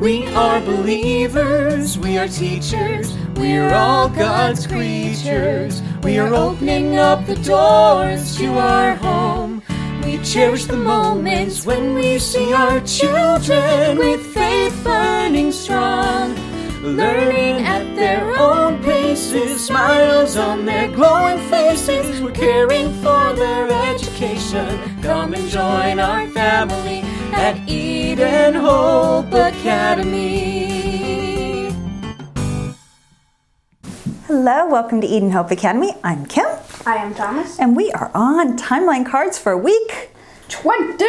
We are believers, we are teachers, we are all God's creatures. We are opening up the doors to our home. We cherish the moments when we see our children with faith burning strong, learning at their own paces, smiles on their glowing faces. We're caring for their education. Come and join our family at Eden Hope Academy. Hello, welcome to Eden Hope Academy. I'm Kim. I am Thomas. And we are on timeline cards for week 20! Yay!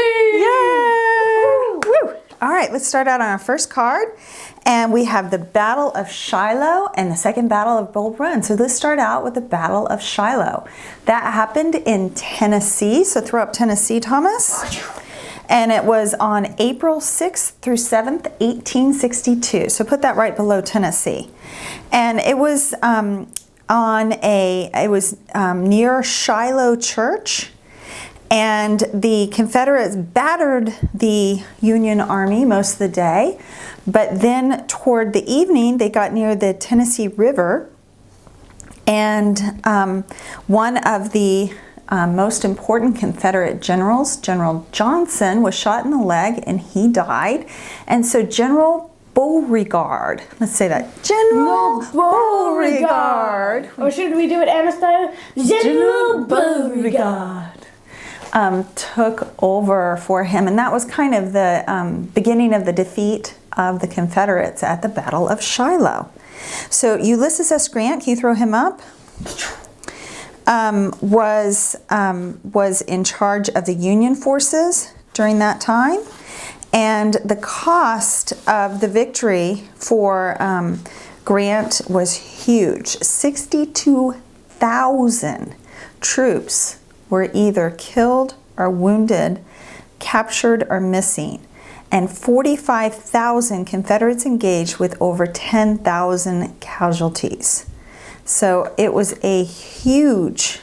Woo! All right, let's start out on our first card. And we have the Battle of Shiloh and the second Battle of Bull Run. So let's start out with the Battle of Shiloh. That happened in Tennessee. So throw up Tennessee, Thomas. And it was on April 6th through 7th, 1862. So put that right below Tennessee. And it was near Shiloh Church. And the Confederates battered the Union Army most of the day. But then toward the evening, they got near the Tennessee River. And one of the most important Confederate generals, General Johnson, was shot in the leg and he died. And so General Beauregard, let's say that, General Beauregard. Or should we do it Anna style? General Beauregard. Took over for him, and that was kind of the beginning of the defeat of the Confederates at the Battle of Shiloh. So Ulysses S. Grant, can you throw him up? Was in charge of the Union forces during that time, and the cost of the victory for Grant was huge. 62,000 troops were either killed or wounded, captured or missing, and 45,000 Confederates engaged with over 10,000 casualties. So it was a huge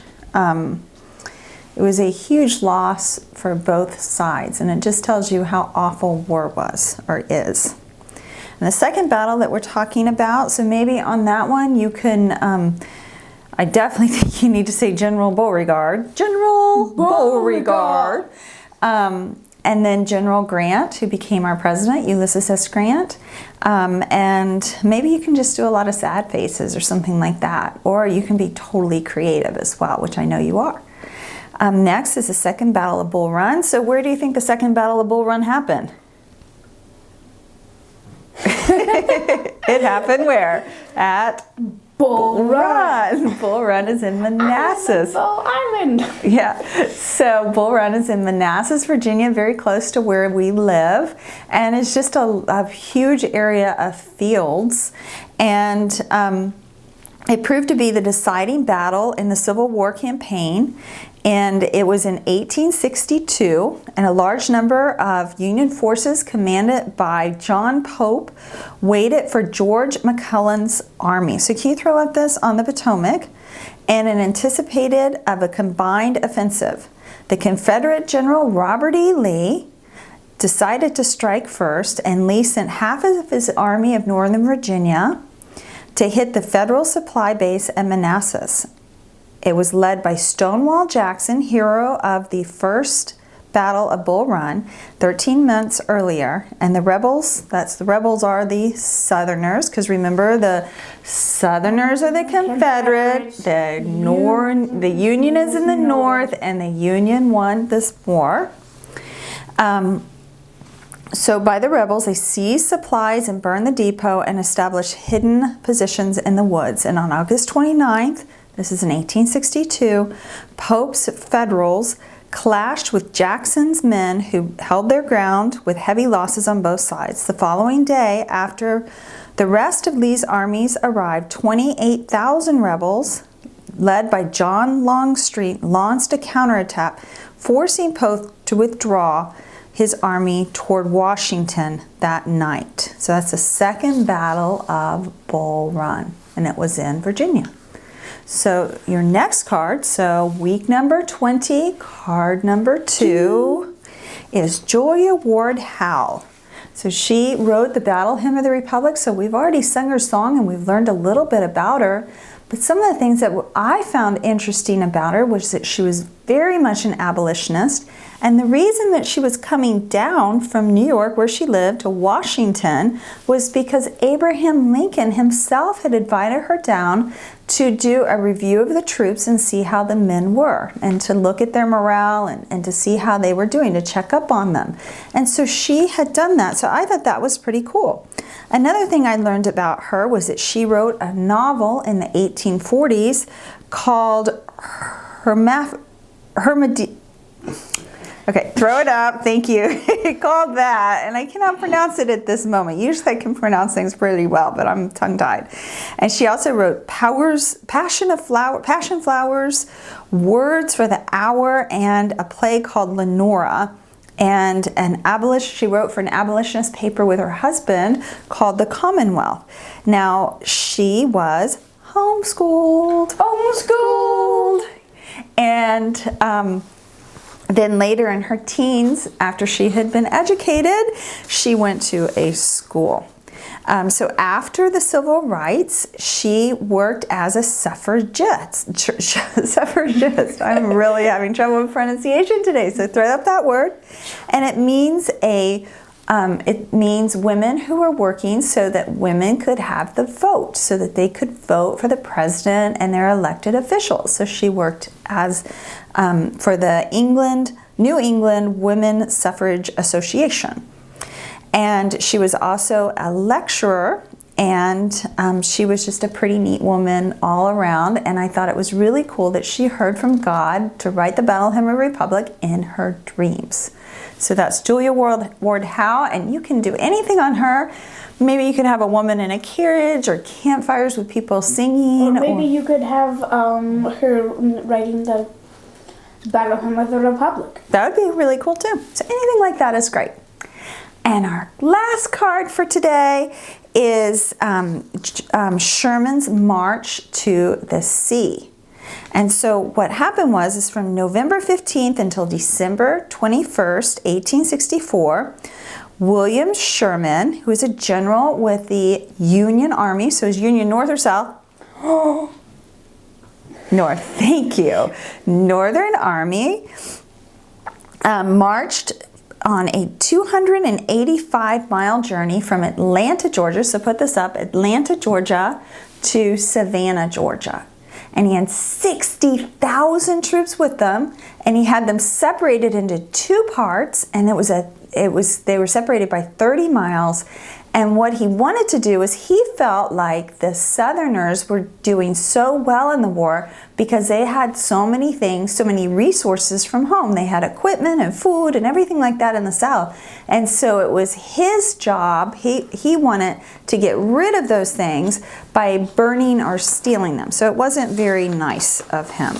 loss for both sides, and it just tells you how awful war was or is. And the second battle that we're talking about, so maybe on that one you can. I definitely think you need to say General Beauregard. General Beauregard. And then General Grant, who became our president, Ulysses S. Grant. And maybe you can just do a lot of sad faces or something like that. Or you can be totally creative as well, which I know you are. Next is the second Battle of Bull Run. So where do you think the second Battle of Bull Run happened? It happened where? At Bull Run. Bull Run is in Manassas. Bull Island. Yeah. So Bull Run is in Manassas, Virginia, very close to where we live. And it's just a huge area of fields. And it proved to be the deciding battle in the Civil War campaign. And it was in 1862, and a large number of Union forces commanded by John Pope waited for George McClellan's army. So can you throw up this on the Potomac? And it anticipated of a combined offensive. The Confederate General Robert E. Lee decided to strike first, and Lee sent half of his army of Northern Virginia to hit the Federal supply base at Manassas. It was led by Stonewall Jackson, hero of the first Battle of Bull Run, 13 months earlier. And the rebels are the Southerners, because remember, the Southerners are the Confederates, the Union is in the North, and the Union won this war. So by the rebels, they seized supplies and burned the depot and established hidden positions in the woods. And on August 29th, this is in 1862, Pope's Federals clashed with Jackson's men, who held their ground with heavy losses on both sides. The following day, after the rest of Lee's armies arrived, 28,000 rebels, led by John Longstreet, launched a counterattack, forcing Pope to withdraw his army toward Washington that night. So that's the second Battle of Bull Run, and it was in Virginia. So your next card, so week number 20, card number 2 is Julia Ward Howe. So she wrote the Battle Hymn of the Republic. So we've already sung her song and we've learned a little bit about her. But some of the things that I found interesting about her was that she was very much an abolitionist. And the reason that she was coming down from New York, where she lived, to Washington was because Abraham Lincoln himself had invited her down to do a review of the troops and see how the men were, and to look at their morale and to see how they were doing, to check up on them. And so she had done that. So I thought that was pretty cool. Another thing I learned about her was that she wrote a novel in the 1840s called Okay, throw it up. Thank you. Called that, and I cannot pronounce it at this moment. Usually I can pronounce things pretty well, but I'm tongue-tied. And she also wrote Passion Flowers, Words for the Hour, and a play called Lenora. And she wrote for an abolitionist paper with her husband called The Commonwealth. Now, she was homeschooled. And then later in her teens, after she had been educated, she went to a school. So after the civil rights, she worked as a suffragist. I'm really having trouble with pronunciation today, so throw up that word. And it means women who are working so that women could have the vote, so that they could vote for the president and their elected officials. So she worked as for the New England Women Suffrage Association. And she was also a lecturer, and she was just a pretty neat woman all around. And I thought it was really cool that she heard from God to write the Battle Hymn of the Republic in her dreams. So that's Julia Ward Howe, and you can do anything on her. Maybe you could have a woman in a carriage, or campfires with people singing. Or maybe you could have her writing the Battle Hymn of the Republic. That would be really cool too. So anything like that is great. And our last card for today is Sherman's March to the Sea. And so what happened is from November 15th until December 21st, 1864, William Sherman, who was a general with the Union Army, so is Union North or South? North, thank you. Northern Army marched on a 285-mile journey from Atlanta, Georgia, so put this up, Atlanta, Georgia to Savannah, Georgia. And he had 60,000 troops with them, and he had them separated into two parts, and they were separated by 30 miles. And what he wanted to do is he felt like the Southerners were doing so well in the war because they had so many things, so many resources from home. They had equipment and food and everything like that in the South. And so it was his job, he wanted to get rid of those things by burning or stealing them. So it wasn't very nice of him.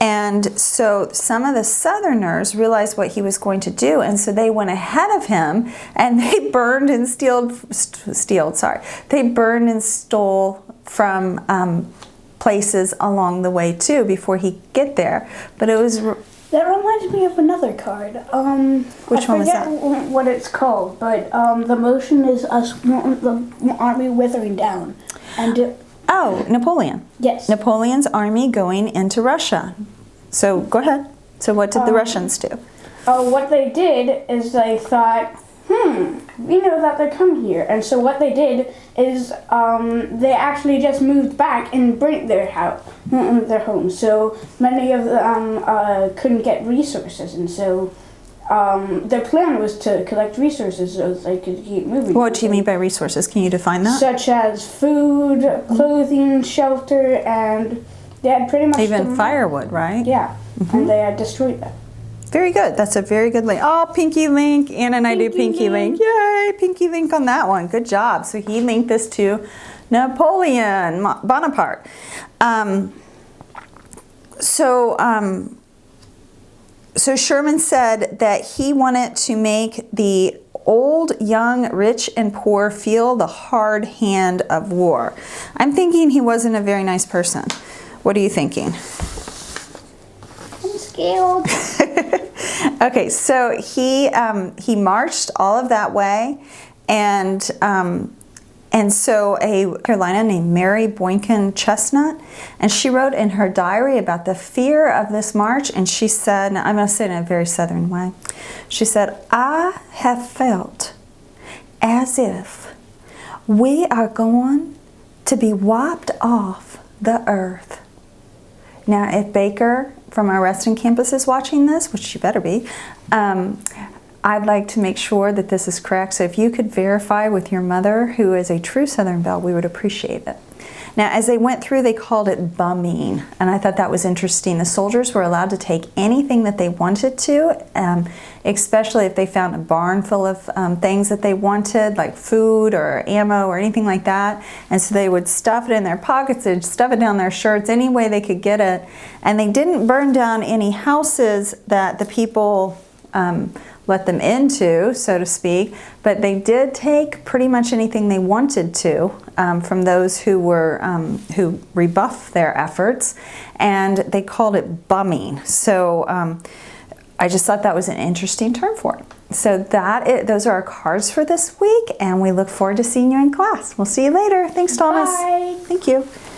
And so some of the Southerners realized what he was going to do, and so they went ahead of him, and they burned and stole from places along the way too before he could get there. But it was... That reminds me of another card. Which one was that? I forget what it's called, but the motion is the army withering down. And Napoleon. Yes. Napoleon's army going into Russia. So go ahead. So what did the Russians do? What they did is they thought, we know that they're coming here. And so what they did is they actually just moved back and burnt their homes. So many of them couldn't get resources, and so their plan was to collect resources so they could keep moving. What do you mean by resources? Can you define that? Such as food, clothing, shelter, and they had pretty much... Even firewood, right? Yeah, and they had destroyed that. Very good. That's a very good link. Oh, Pinky Link. Anna and I do Pinky Link. Yay, Pinky Link on that one. Good job. So he linked this to Napoleon Bonaparte. So Sherman said that he wanted to make the old, young, rich, and poor feel the hard hand of war. I'm thinking he wasn't a very nice person. What are you thinking? I'm scared. Okay, so he marched all of that way, and so a Carolina named Mary Boykin Chestnut, and she wrote in her diary about the fear of this march, and she said, now I'm going to say it in a very southern way, she said, I have felt as if we are going to be wiped off the earth. Now, if Baker from our Reston campus is watching this, which you better be, I'd like to make sure that this is correct. So if you could verify with your mother, who is a true Southern Belle, we would appreciate it. Now, as they went through, they called it bumming, and I thought that was interesting. The soldiers were allowed to take anything that they wanted to, especially if they found a barn full of things that they wanted, like food or ammo or anything like that. And so they would stuff it in their pockets, they'd stuff it down their shirts, any way they could get it. And they didn't burn down any houses that the people let them into, so to speak, but they did take pretty much anything they wanted to from those who were who rebuffed their efforts, and they called it bumming. So I just thought that was an interesting term for it. So those are our cards for this week, and we look forward to seeing you in class. We'll see you later. Thanks, Thomas. Bye. Thank you.